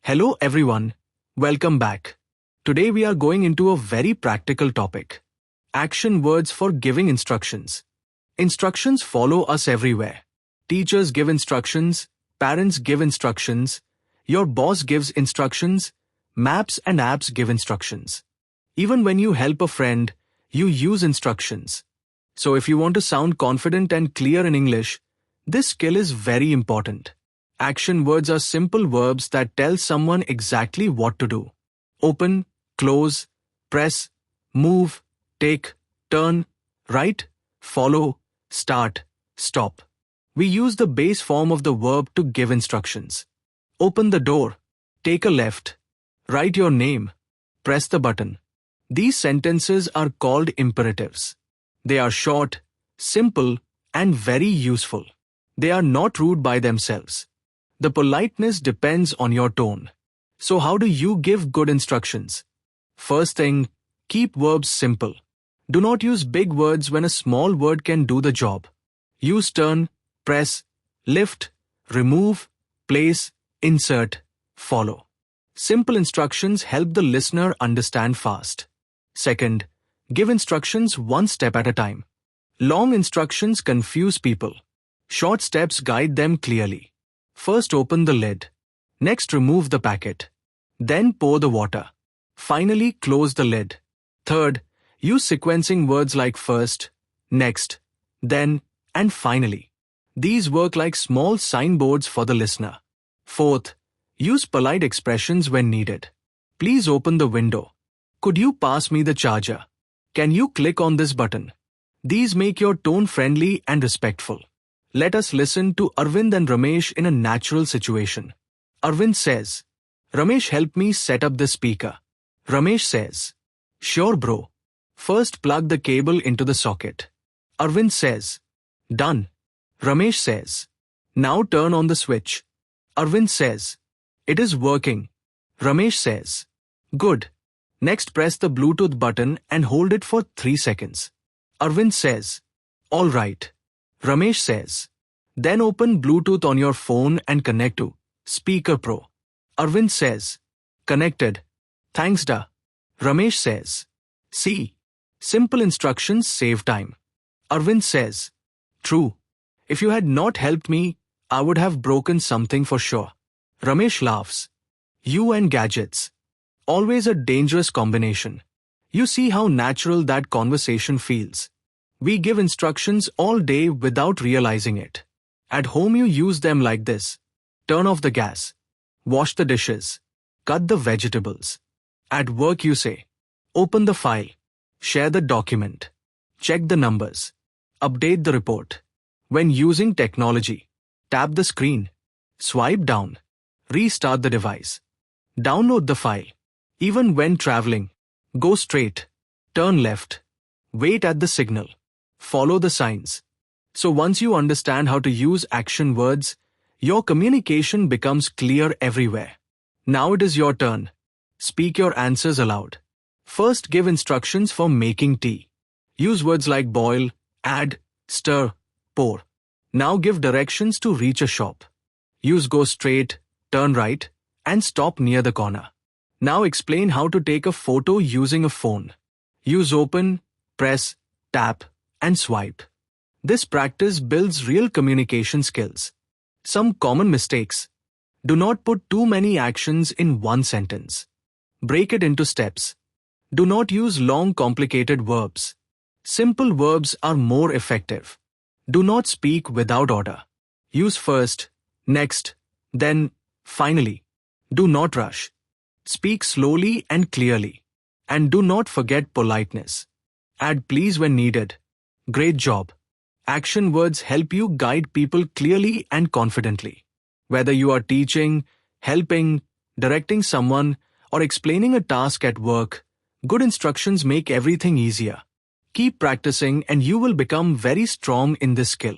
Hello everyone, welcome back. Today we are going into a very practical topic. Action words for giving instructions. Instructions follow us everywhere. Teachers give instructions, parents give instructions, your boss gives instructions, maps and apps give instructions. Even when you help a friend, you use instructions. So if you want to sound confident and clear in English, this skill is very important. Action words are simple verbs that tell someone exactly what to do. Open, close, press, move, take, turn, write, follow, start, stop. We use the base form of the verb to give instructions. Open the door, take a left, write your name, press the button. These sentences are called imperatives. They are short, simple, and very useful. They are not rude by themselves. The politeness depends on your tone. So how do you give good instructions? First thing, keep verbs simple. Do not use big words when a small word can do the job. Use turn, press, lift, remove, place, insert, follow. Simple instructions help the listener understand fast. Second, give instructions one step at a time. Long instructions confuse people. Short steps guide them clearly. First open the lid. Next remove the packet. Then pour the water. Finally close the lid. Third, use sequencing words like first, next, then, and finally. These work like small signboards for the listener. Fourth, use polite expressions when needed. Please open the window. Could you pass me the charger? Can you click on this button? These make your tone friendly and respectful. Let us listen to Arvind and Ramesh in a natural situation. Arvind says, Ramesh, help me set up the speaker. Ramesh says, sure bro. First plug the cable into the socket. Arvind says, done. Ramesh says, now turn on the switch. Arvind says, it is working. Ramesh says, good. Next press the Bluetooth button and hold it for 3 seconds. Arvind says, all right. Ramesh says, then open Bluetooth on your phone and connect to Speaker Pro. Arvind says, connected. Thanks da. Ramesh says, see, simple instructions save time. Arvind says, true. If you had not helped me, I would have broken something for sure. Ramesh laughs. You and gadgets. Always a dangerous combination. You see how natural that conversation feels. We give instructions all day without realizing it. At home you use them like this. Turn off the gas. Wash the dishes. Cut the vegetables. At work you say, open the file. Share the document. Check the numbers. Update the report. When using technology, tap the screen. Swipe down. Restart the device. Download the file. Even when traveling, go straight. Turn left. Wait at the signal. Follow the signs. So once you understand how to use action words, your communication becomes clear everywhere. Now it is your turn. Speak your answers aloud. First, give instructions for making tea. Use words like boil, add, stir, pour. Now give directions to reach a shop. Use go straight, turn right, and stop near the corner. Now explain how to take a photo using a phone. Use open, press, tap, and swipe. This practice builds real communication skills. Some common mistakes. Do not put too many actions in one sentence. Break it into steps. Do not use long complicated verbs. Simple verbs are more effective. Do not speak without order. Use first, next, then, finally. Do not rush. Speak slowly and clearly. And do not forget politeness. Add please when needed. Great job. Action words help you guide people clearly and confidently. Whether you are teaching, helping, directing someone, or explaining a task at work, good instructions make everything easier. Keep practicing and you will become very strong in this skill.